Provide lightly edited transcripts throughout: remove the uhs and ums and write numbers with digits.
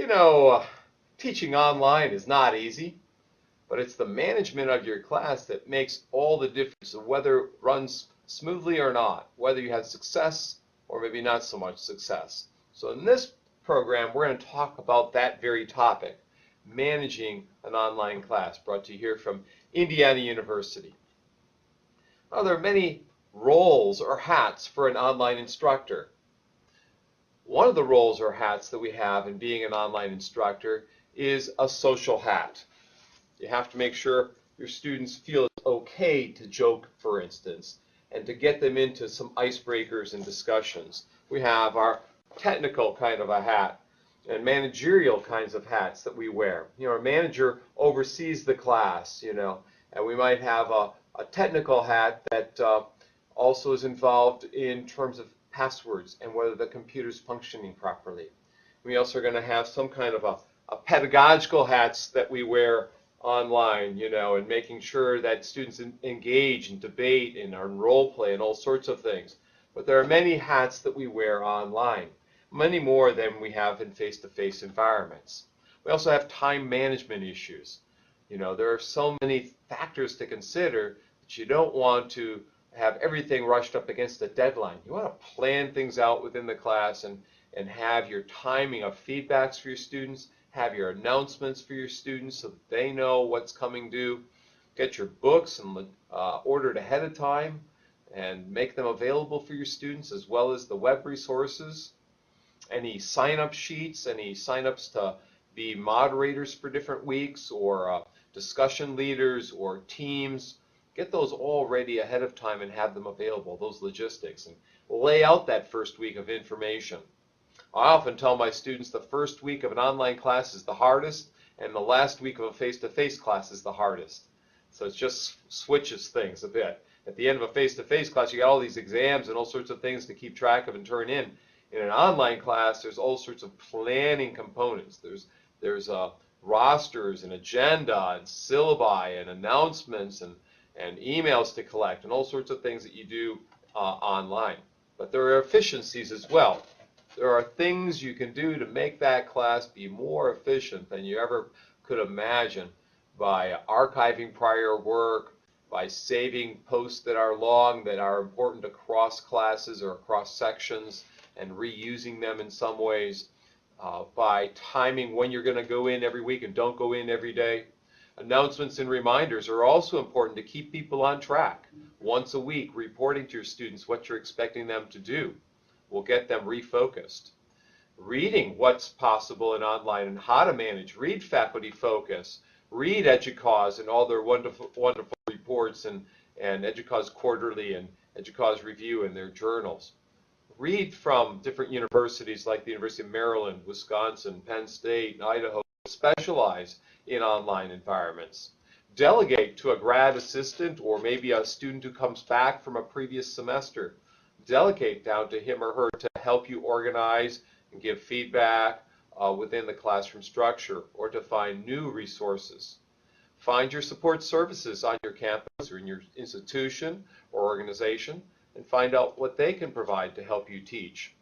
You know, teaching online is not easy, but it's the management of your class that makes all the difference of whether it runs smoothly or not, whether you have success or maybe not so much success. So in this program, we're going to talk about that very topic, managing an online class, brought to you here from Indiana University. Now, there are many roles or hats for an online instructor. One of the roles or hats that we have in being an online instructor is a social hat. You have to make sure your students feel it's okay to joke, for instance, and to get them into some icebreakers and discussions. We have our technical kind of a hat and managerial kinds of hats that we wear. You know, a manager oversees the class, and we might have a technical hat that also is involved in terms of passwords and whether the computer's functioning properly. We also are going to have some kind of a pedagogical hats that we wear online, and making sure that students engage in debate and in role play and all sorts of things. But there are many hats that we wear online, many more than we have in face-to-face environments. We also have time management issues. There are so many factors to consider that you don't want to have everything rushed up against a deadline. You want to plan things out within the class and have your timing of feedbacks for your students, have your announcements for your students so that they know what's coming due. Get your books and ordered ahead of time and make them available for your students, as well as the web resources. Any sign-up sheets, any sign-ups to be moderators for different weeks, or discussion leaders or teams. Get those all ready ahead of time and have them available, those logistics, and lay out that first week of information. I often tell my students the first week of an online class is the hardest, and the last week of a face-to-face class is the hardest. So it just switches things a bit. At the end of a face-to-face class, you got all these exams and all sorts of things to keep track of and turn in. In an online class, there's all sorts of planning components. There's rosters and agenda and syllabi and announcements and emails to collect and all sorts of things that you do online. But there are efficiencies as well. There are things you can do to make that class be more efficient than you ever could imagine, by archiving prior work, by saving posts that are long, that are important across classes or across sections, and reusing them in some ways, by timing when you're going to go in every week and don't go in every day. Announcements and reminders are also important to keep people on track. Once a week, reporting to your students what you're expecting them to do will get them refocused. Reading what's possible in online and how to manage. Read Faculty Focus. Read EDUCAUSE and all their wonderful reports, and EDUCAUSE Quarterly and EDUCAUSE Review and their journals. Read from different universities like the University of Maryland, Wisconsin, Penn State, and Idaho, specialize in online environments. Delegate to a grad assistant or maybe a student who comes back from a previous semester. Delegate down to him or her to help you organize and give feedback within the classroom structure, or to find new resources. Find your support services on your campus or in your institution or organization and find out what they can provide to help you teach.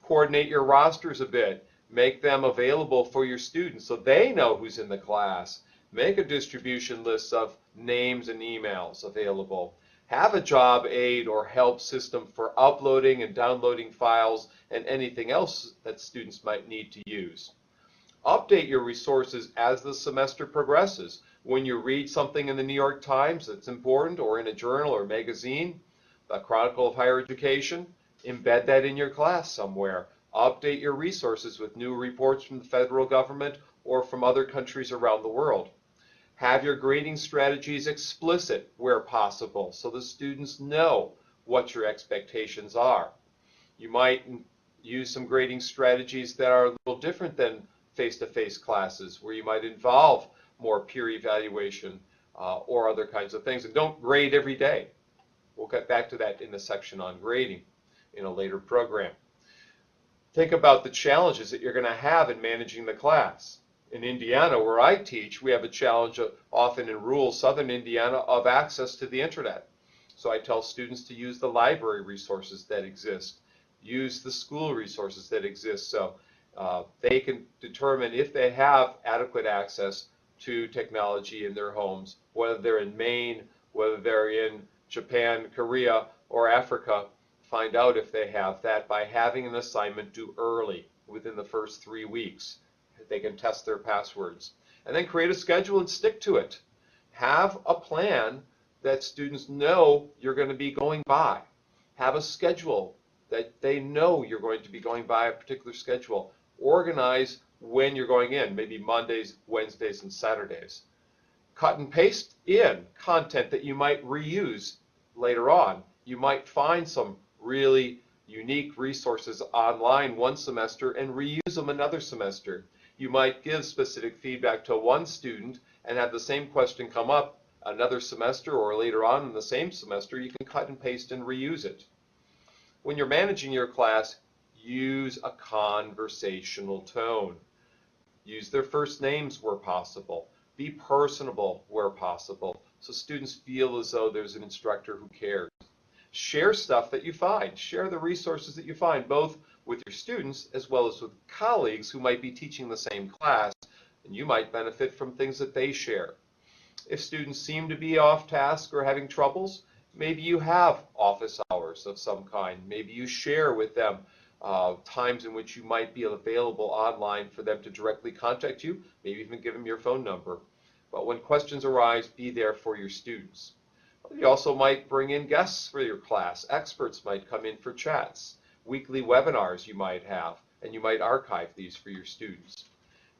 Coordinate your rosters a bit. Make them available for your students so they know who's in the class. Make a distribution list of names and emails available. Have a job aid or help system for uploading and downloading files and anything else that students might need to use. Update your resources as the semester progresses. When you read something in the New York Times that's important, or in a journal or magazine, the Chronicle of Higher Education, embed that in your class somewhere. Update your resources with new reports from the federal government or from other countries around the world. Have your grading strategies explicit where possible so the students know what your expectations are. You might use some grading strategies that are a little different than face-to-face classes, where you might involve more peer evaluation or other kinds of things. And don't grade every day. We'll get back to that in the section on grading in a later program. Think about the challenges that you're going to have in managing the class. In Indiana, where I teach, we have a challenge often in rural southern Indiana of access to the internet. So I tell students to use the library resources that exist, use the school resources that exist. So They can determine if they have adequate access to technology in their homes, whether they're in Maine, whether they're in Japan, Korea, or Africa. Find out if they have that by having an assignment due early within the first 3 weeks. They can test their passwords. And then create a schedule and stick to it. Have a plan that students know you're going to be going by. Have a schedule that they know you're going to be going by, a particular schedule. Organize when you're going in, maybe Mondays, Wednesdays, and Saturdays. Cut and paste in content that you might reuse later on. You might find some really unique resources online one semester and reuse them another semester. You might give specific feedback to one student and have the same question come up another semester or later on in the same semester. You can cut and paste and reuse it. When you're managing your class, use a conversational tone. Use their first names where possible. Be personable where possible, so students feel as though there's an instructor who cares. Share stuff that you find. Share the resources that you find, both with your students as well as with colleagues who might be teaching the same class, and you might benefit from things that they share. If students seem to be off task or having troubles, maybe you have office hours of some kind. Maybe you share with them times in which you might be available online for them to directly contact you, maybe even give them your phone number. But when questions arise, be there for your students. You also might bring in guests for your class. Experts might come in for chats. Weekly webinars you might have, and you might archive these for your students.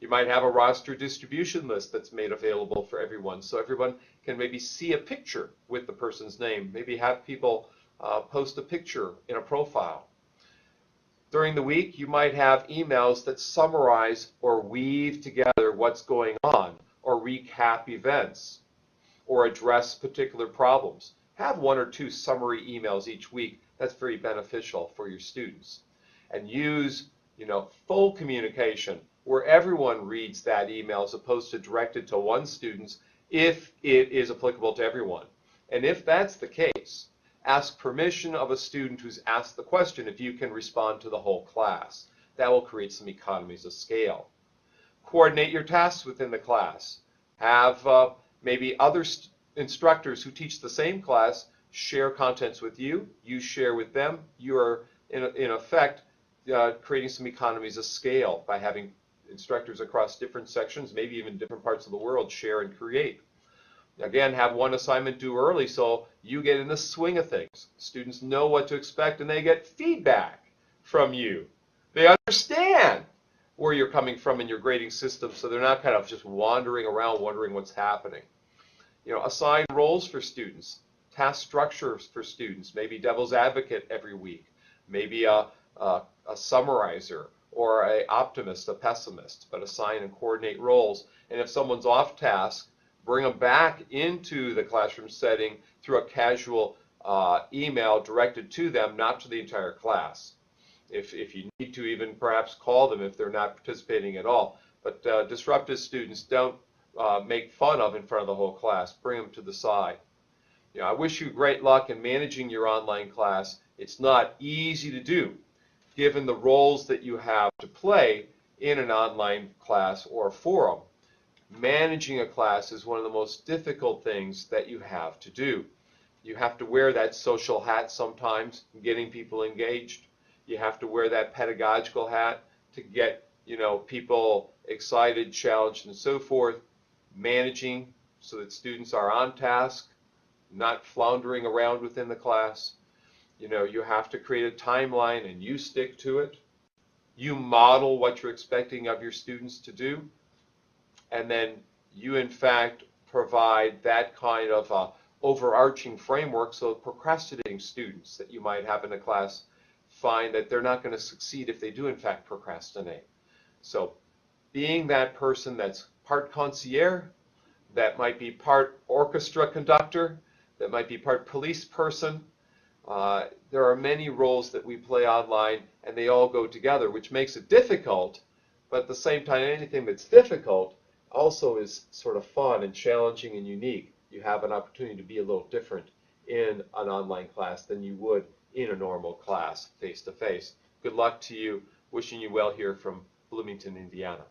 You might have a roster distribution list that's made available for everyone, so everyone can maybe see a picture with the person's name. Maybe have people post a picture in a profile. During the week, you might have emails that summarize or weave together what's going on, or recap events, or address particular problems. Have 1 or 2 summary emails each week. That's very beneficial for your students. And use, full communication where everyone reads that email as opposed to directed to one student if it is applicable to everyone. And if that's the case, ask permission of a student who's asked the question if you can respond to the whole class. That will create some economies of scale. Coordinate your tasks within the class. Have maybe other instructors who teach the same class share contents with you. You share with them. You are, in effect, creating some economies of scale by having instructors across different sections, maybe even different parts of the world, share and create. Again, have one assignment due early so you get in the swing of things. Students know what to expect and they get feedback from you. They understand where you're coming from in your grading system, so they're not kind of just wandering around wondering what's happening. Assign roles for students, task structures for students, maybe devil's advocate every week, maybe a summarizer, or an optimist, a pessimist, but assign and coordinate roles. And if someone's off task, bring them back into the classroom setting through a casual email directed to them, not to the entire class. If you need to, even perhaps call them if they're not participating at all. But disruptive students, don't make fun of in front of the whole class. Bring them to the side. I wish you great luck in managing your online class. It's not easy to do, given the roles that you have to play in an online class or forum. Managing a class is one of the most difficult things that you have to do. You have to wear that social hat sometimes, getting people engaged. You have to wear that pedagogical hat to get, people excited, challenged, and so forth. Managing so that students are on task, not floundering around within the class. You have to create a timeline and you stick to it. You model what you're expecting of your students to do. And then you, in fact, provide that kind of overarching framework so procrastinating students that you might have in a class find that they're not going to succeed if they do, in fact, procrastinate. So being that person that's part concierge, that might be part orchestra conductor, that might be part police person. There are many roles that we play online, and they all go together, which makes it difficult. But at the same time, anything that's difficult also is sort of fun and challenging and unique. You have an opportunity to be a little different in an online class than you would in a normal class face-to-face. Good luck to you. Wishing you well here from Bloomington, Indiana.